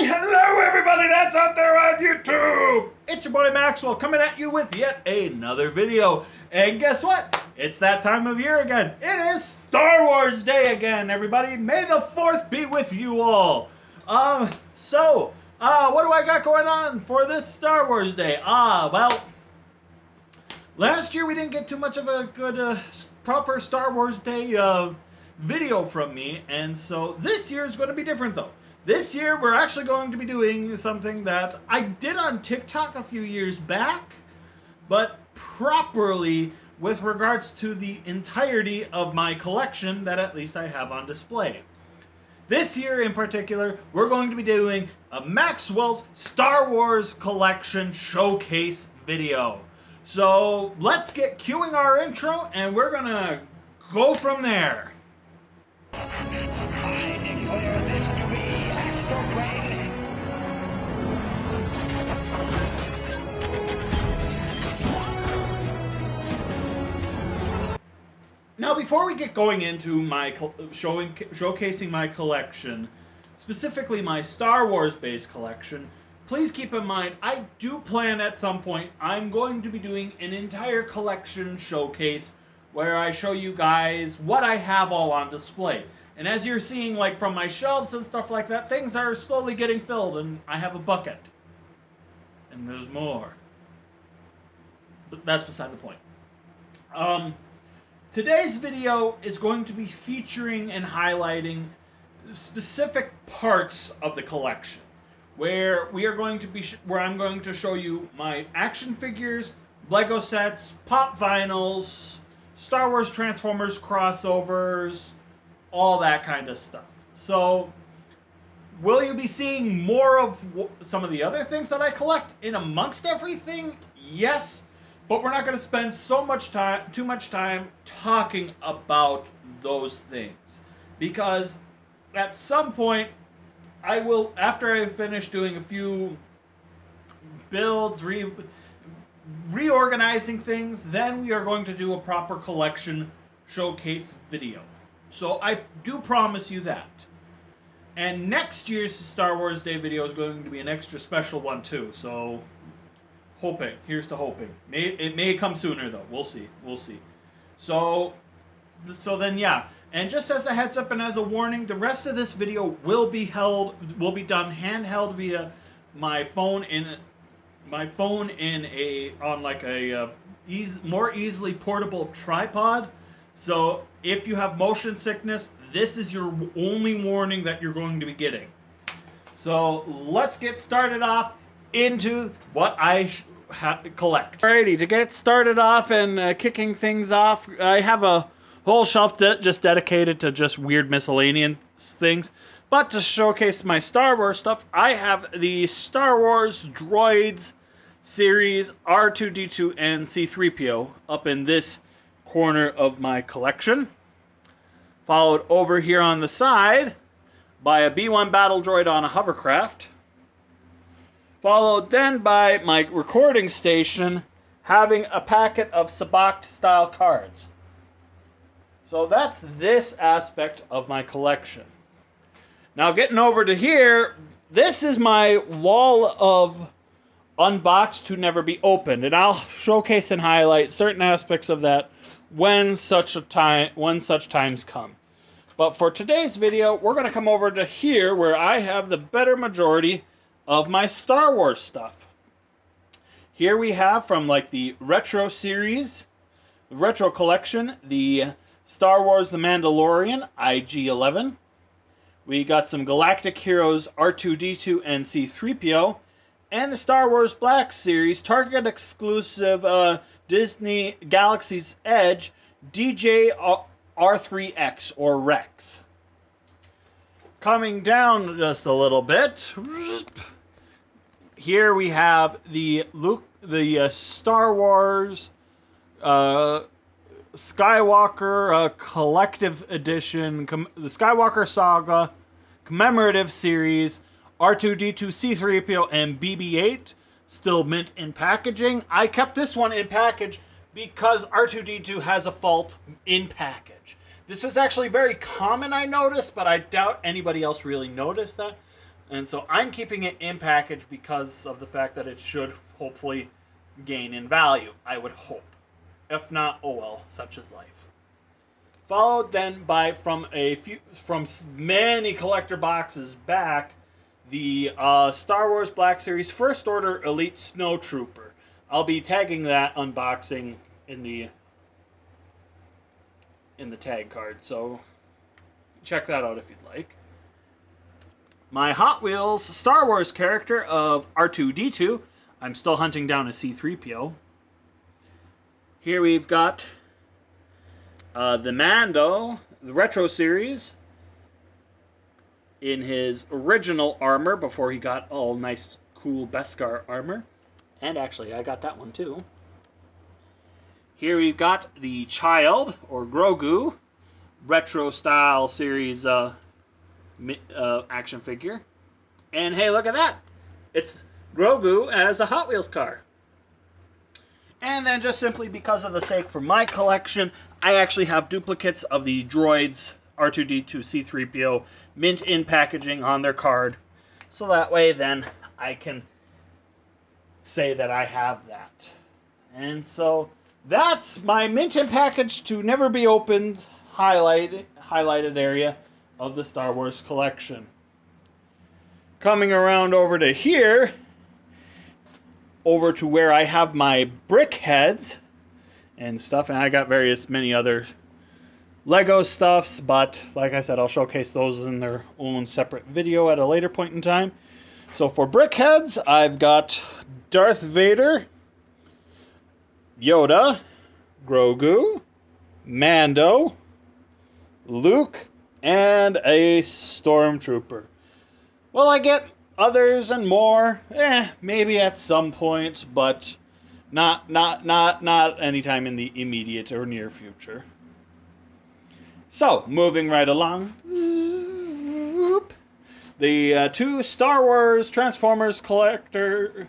Why, hello everybody that's out there on YouTube! It's your boy Maxwell coming at you with yet another video. And guess what? It's that time of year again. It is Star Wars Day again, everybody. May the 4th be with you all. What do I got going on for this Star Wars Day? Well, last year we didn't get too much of a good, proper Star Wars Day video from me, and so this year is going to be different though. This year we're actually going to be doing something that I did on TikTok a few years back, but properly with regards to the entirety of my collection that at least I have on display. This year in particular, we're going to be doing a Maxwell's Star Wars collection showcase video. So let's get cueing our intro and we're gonna go from there. I declare this to be astral plane. Now, before we get going into my showcasing my collection, specifically my Star Wars-based collection, please keep in mind I do plan at some point I'm going to be doing an entire collection showcase where I show you guys what I have all on display. And as you're seeing, like from my shelves and stuff like that, things are slowly getting filled, and I have a bucket. And there's more. But that's beside the point. Today's video is going to be featuring and highlighting specific parts of the collection, where I'm going to show you my action figures, Lego sets, pop vinyls, Star Wars Transformers crossovers, all that kind of stuff. So, will you be seeing more of some of the other things that I collect in amongst everything? Yes, but we're not going to spend too much time talking about those things, because at some point I will, after I finish doing a few builds, reorganizing things, then we are going to do a proper collection showcase video. So I do promise you that. And next year's Star Wars Day video is going to be an extra special one too. So hoping, here's to hoping. It may come sooner though. We'll see. We'll see. So then yeah. And just as a heads up and as a warning, the rest of this video will be done handheld via my phone on like a more easily portable tripod. So if you have motion sickness, this is your only warning that you're going to be getting. So let's get started off into what I collect. Alrighty, to get started off and kicking things off, I have a whole shelf just dedicated to just weird miscellaneous things. But to showcase my Star Wars stuff, I have the Star Wars Droids series R2-D2 and C-3PO up in this corner of my collection. Followed over here on the side by a B-1 battle droid on a hovercraft. Followed then by my recording station having a packet of Sabacc style cards. So that's this aspect of my collection. Now getting over to here, this is my wall of unboxed to never be opened, and I'll showcase and highlight certain aspects of that when such times come. But for today's video, we're going to come over to here where I have the better majority of my Star Wars stuff. Here we have from like the retro series, the retro collection, the Star Wars The Mandalorian IG-11. We got some Galactic Heroes R2-D2 and C-3PO, and the Star Wars Black Series Target exclusive Disney Galaxy's Edge DJ R3X or Rex. Coming down just a little bit, here we have the Star Wars Skywalker Collective Edition, the Skywalker Saga Commemorative Series R2-D2, C-3PO, and BB-8, still mint in packaging. I kept this one in package because R2-D2 has a fault in package. This was actually very common, I noticed, but I doubt anybody else really noticed that. And so I'm keeping it in package because of the fact that it should hopefully gain in value. I would hope. If not, oh well, such is life. Followed then by from many collector boxes back, the Star Wars Black Series First Order Elite Snow Trooper. I'll be tagging that unboxing in the tag card, so check that out if you'd like. My Hot Wheels Star Wars character of R2-D2. I'm still hunting down a C-3PO. Here we've got the Mando, the Retro Series, in his original armor before he got all nice, cool Beskar armor. And actually, I got that one too. Here we've got the Child, or Grogu, Retro Style Series action figure. And hey, look at that! It's Grogu as a Hot Wheels car. And then just simply because of the sake for my collection, I actually have duplicates of the droids R2-D2, C-3PO mint in packaging on their card. So that way then I can say that I have that. And so that's my mint in package to never be opened highlighted area of the Star Wars collection. Coming around over to here, over to where I have my brick heads and stuff, and I got many other Lego stuffs, but like I said, I'll showcase those in their own separate video at a later point in time. So for brick heads, I've got Darth Vader, Yoda, Grogu, Mando, Luke, and a Stormtrooper. Will I get others and more? Maybe at some point, but not anytime in the immediate or near future. So, moving right along. The two Star Wars Transformers crossovers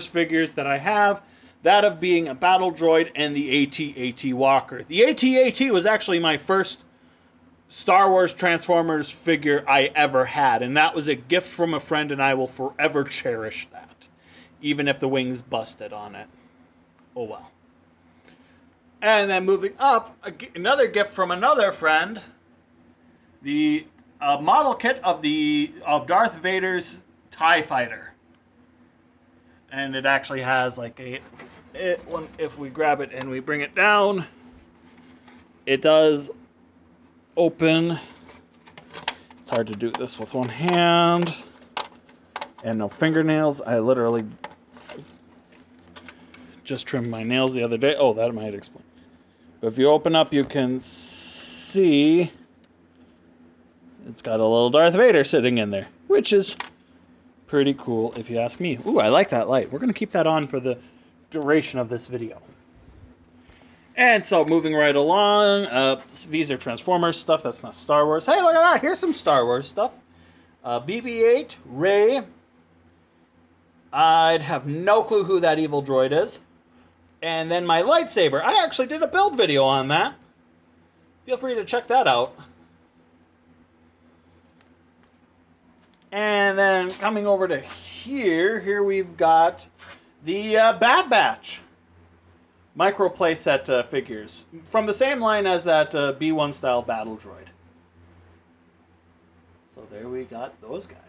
figures that I have, that of being a Battle Droid and the AT-AT Walker. The AT-AT was actually my first Star Wars Transformers figure I ever had, and that was a gift from a friend, and I will forever cherish that, even if the wings busted on it. Oh well. And then moving up, another gift from another friend, the model kit of Darth Vader's TIE Fighter. And it actually has like if we grab it and we bring it down, it does open. It's hard to do this with one hand and no fingernails. I literally just trimmed my nails the other day. Oh, that might explain. But if you open up, you can see it's got a little Darth Vader sitting in there, which is pretty cool if you ask me. Ooh, I like that light. We're going to keep that on for the duration of this video. And so moving right along, these are Transformers stuff. That's not Star Wars. Hey, look at that. Here's some Star Wars stuff. BB-8, Rey. I'd have no clue who that evil droid is. And then my lightsaber. I actually did a build video on that. Feel free to check that out. And then coming over to here we've got the Bad Batch micro playset figures from the same line as that B1 style battle droid. So there we got those guys.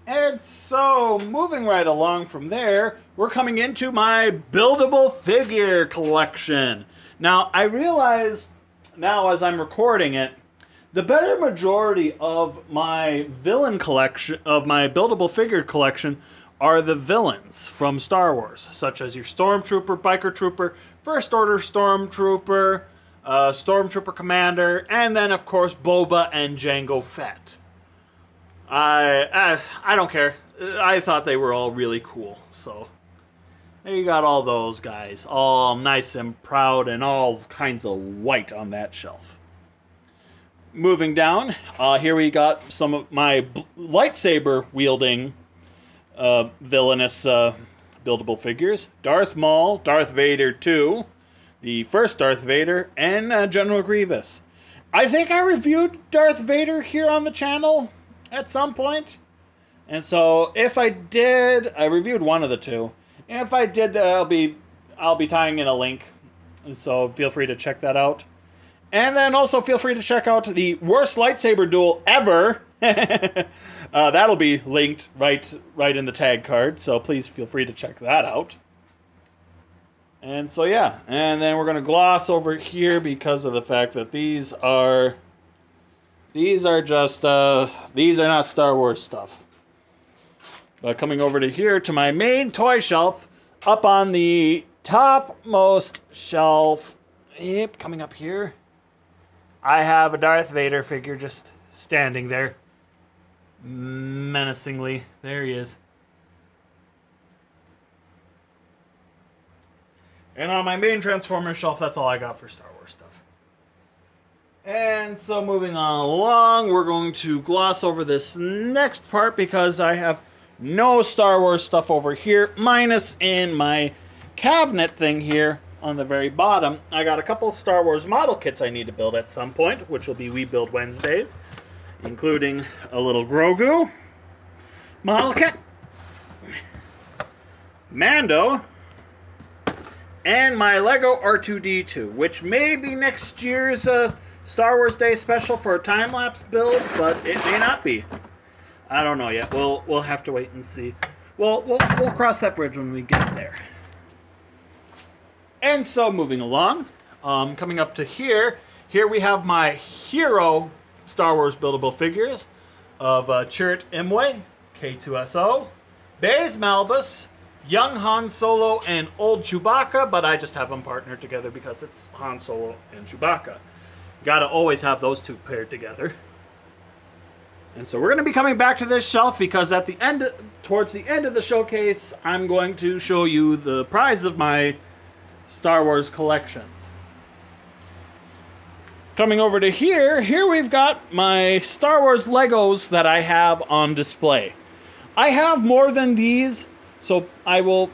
And so moving right along from there, we're coming into my buildable figure collection. Now I realize now as I'm recording it, the better majority of my villain collection, of my buildable figure collection, are the villains from Star Wars, such as your Stormtrooper, Biker Trooper, First Order Stormtrooper, Stormtrooper Commander, and then of course Boba and Jango Fett. I don't care. I thought they were all really cool, so there you got all those guys, all nice and proud and all kinds of white on that shelf. Moving down, here we got some of my lightsaber wielding villainous buildable figures. Darth Maul, Darth Vader 2, the first Darth Vader, and General Grievous. I think I reviewed Darth Vader here on the channel at some point. And so if I did, I reviewed one of the two. And if I did, I'll be tying in a link. And so feel free to check that out. And then also feel free to check out the worst lightsaber duel ever. That'll be linked right in the tag card. So please feel free to check that out. And so yeah, and then we're going to gloss over here because of the fact that these are not Star Wars stuff. But coming over to here to my main toy shelf, up on the topmost shelf, yep, coming up here, I have a Darth Vader figure just standing there menacingly. There he is. And on my main Transformers shelf, that's all I got for Star Wars stuff. And so moving on along, we're going to gloss over this next part because I have no Star Wars stuff over here, minus in my cabinet thing here on the very bottom. I got a couple of Star Wars model kits I need to build at some point, which will be We Build Wednesdays, including a little Grogu model kit, Mando, and my Lego R2-D2, which may be next year's Star Wars Day special for a time-lapse build, but it may not be. I don't know yet. We'll have to wait and see. We'll cross that bridge when we get there. And so moving along, coming up to here we have my hero Star Wars buildable figures of Chirrut Imwe, K2SO, Baze Malbus, young Han Solo, and old Chewbacca, but I just have them partnered together because it's Han Solo and Chewbacca. Gotta always have those two paired together. And so we're going to be coming back to this shelf because at the end, towards the end of the showcase, I'm going to show you the prize of my Star Wars collections. Coming over to here we've got my Star Wars Legos that I have on display. I have more than these, so I will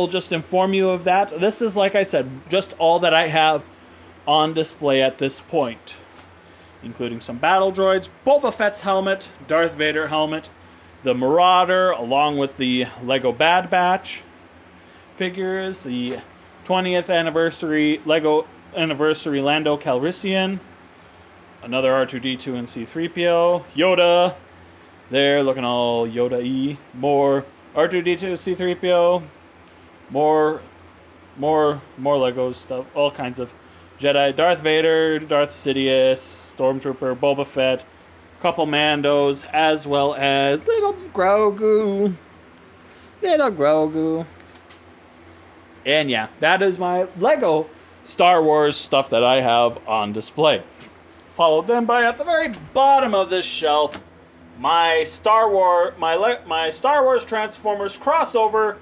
just inform you of that. This is, like I said, just all that I have on display at this point, including some battle droids, Boba Fett's helmet, Darth Vader helmet, the Marauder, along with the Lego Bad Batch figures, the 20th anniversary Lego Anniversary Lando Calrissian, another R2-D2 and C-3PO, Yoda, there looking all Yoda-y, more R2-D2, C-3PO, more Lego stuff, all kinds of Jedi, Darth Vader, Darth Sidious, Stormtrooper, Boba Fett, couple Mandos, as well as little Grogu. And yeah, that is my Lego Star Wars stuff that I have on display. Followed then by, at the very bottom of this shelf, my Star Wars Transformers crossover,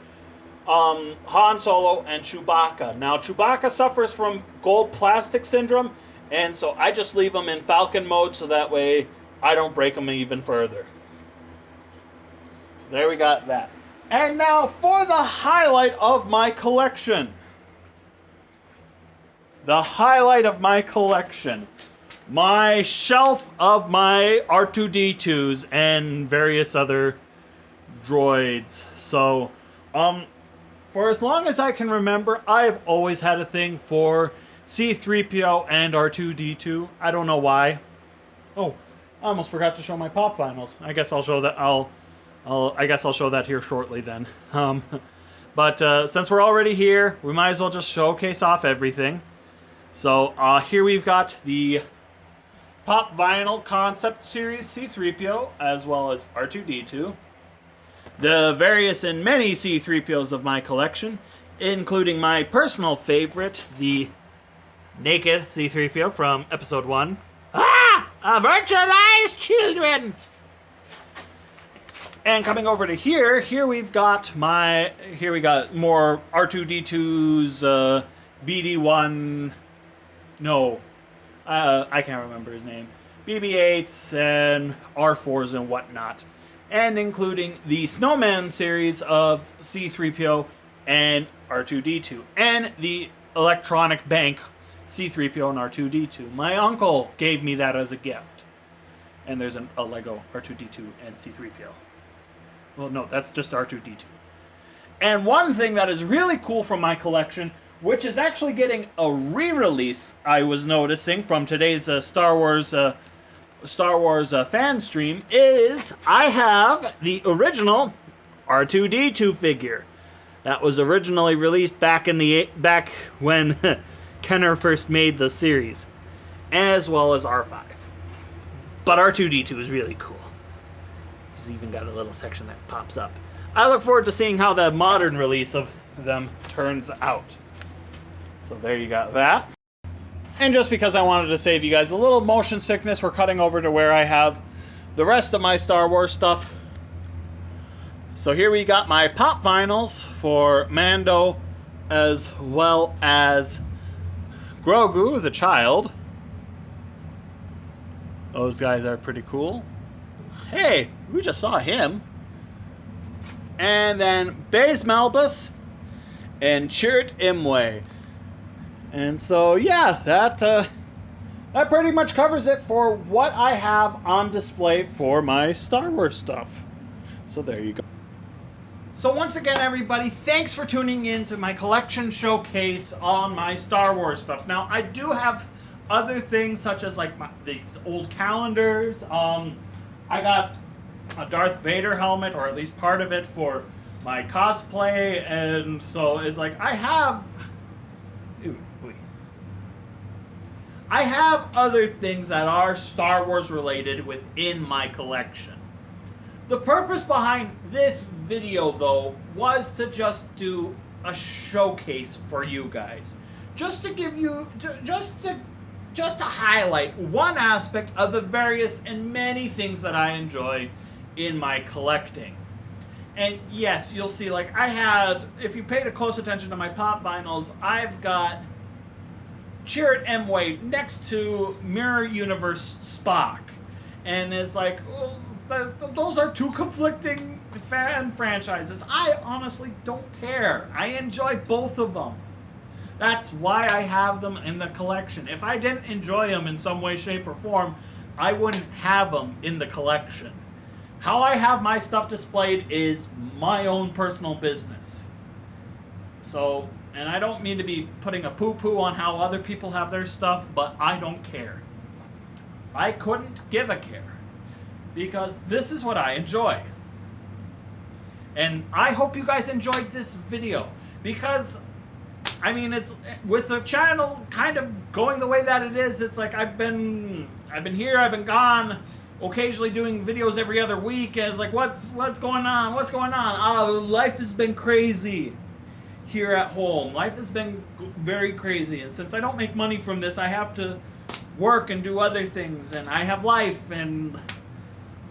Han Solo and Chewbacca. Now, Chewbacca suffers from gold plastic syndrome, and so I just leave him in Falcon mode so that way I don't break him even further. So there we got that. And now for the highlight of my collection. The highlight of my collection. My shelf of my R2-D2s and various other droids. So, for as long as I can remember, I've always had a thing for C-3PO and R2-D2. I don't know why. Oh, I almost forgot to show my pop vinyls. I guess I'll show that. I guess I'll show that here shortly then. But since we're already here, we might as well just showcase off everything. So here we've got the Pop Vinyl Concept Series C-3PO, as well as R2-D2. The various and many C-3POs of my collection, including my personal favorite, the naked C-3PO from Episode 1. Ah! A virtualized children! And coming over to here we got more R2-D2's BD1, no, I can't remember his name, BB-8s and R4s and whatnot. And including the Snowman series of C-3PO and R2-D2. And the Electronic Bank C-3PO and R2-D2. My uncle gave me that as a gift. And there's a Lego R2-D2 and C-3PO. Well, no, that's just R2-D2. And one thing that is really cool from my collection, which is actually getting a re-release, I was noticing from today's Star Wars fan stream, is I have the original R2-D2 figure that was originally released back when Kenner first made the series, as well as R5. But R2-D2 is really cool. He's even got a little section that pops up. I look forward to seeing how the modern release of them turns out. So there you got that. And just because I wanted to save you guys a little motion sickness, we're cutting over to where I have the rest of my Star Wars stuff. So here we got my pop vinyls for Mando as well as Grogu, the child. Those guys are pretty cool. Hey, we just saw him. And then Baze Malbus and Chirrut Imwe. And so, yeah, that pretty much covers it for what I have on display for my Star Wars stuff. So there you go. So once again, everybody, thanks for tuning in to my collection showcase on my Star Wars stuff. Now, I do have other things such as like these old calendars. I got a Darth Vader helmet, or at least part of it, for my cosplay, and so it's like I have other things that are Star Wars related within my collection. The purpose behind this video, though, was to just do a showcase for you guys, just to give you, just to highlight one aspect of the various and many things that I enjoy in my collecting. And yes, you'll see, like, I had, if you paid a close attention to my pop vinyls, I've got Chirrut Imwe next to Mirror Universe Spock. And it's like, those are two conflicting fan franchises. I honestly don't care. I enjoy both of them. That's why I have them in the collection. If I didn't enjoy them in some way, shape, or form, I wouldn't have them in the collection. How I have my stuff displayed is my own personal business. So, and I don't mean to be putting a poo-poo on how other people have their stuff, but I don't care. I couldn't give a care, because this is what I enjoy. And I hope you guys enjoyed this video, because I mean, it's with the channel kind of going the way that it is, it's like I've been here, I've been gone, occasionally doing videos every other week, and it's like, what's going on? What's going on? Oh, life has been crazy here at home. Life has been very crazy, and since I don't make money from this, I have to work and do other things, and I have life, and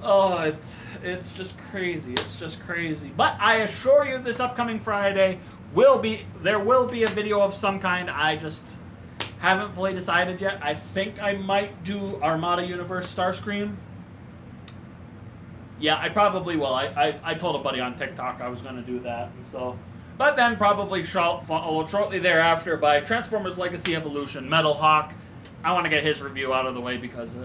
oh, it's just crazy. It's just crazy. But I assure you, this upcoming Friday there will be a video of some kind. I just haven't fully decided yet. I think I might do Armada Universe Starscream. Yeah, I probably will. I told a buddy on TikTok I was going to do that, and so. But then probably followed shortly thereafter by Transformers Legacy Evolution, Metal Hawk. I want to get his review out of the way because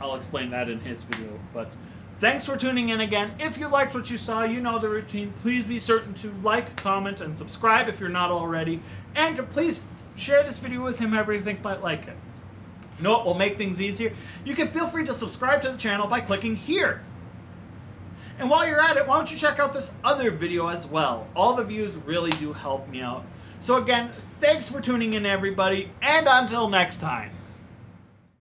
I'll explain that in his video. But thanks for tuning in again. If you liked what you saw, you know the routine. Please be certain to like, comment, and subscribe if you're not already. And to please share this video with whomever you think might like it. You know what will make things easier? You can feel free to subscribe to the channel by clicking here. And while you're at it, why don't you check out this other video as well? All the views really do help me out. So again, thanks for tuning in, everybody, and until next time.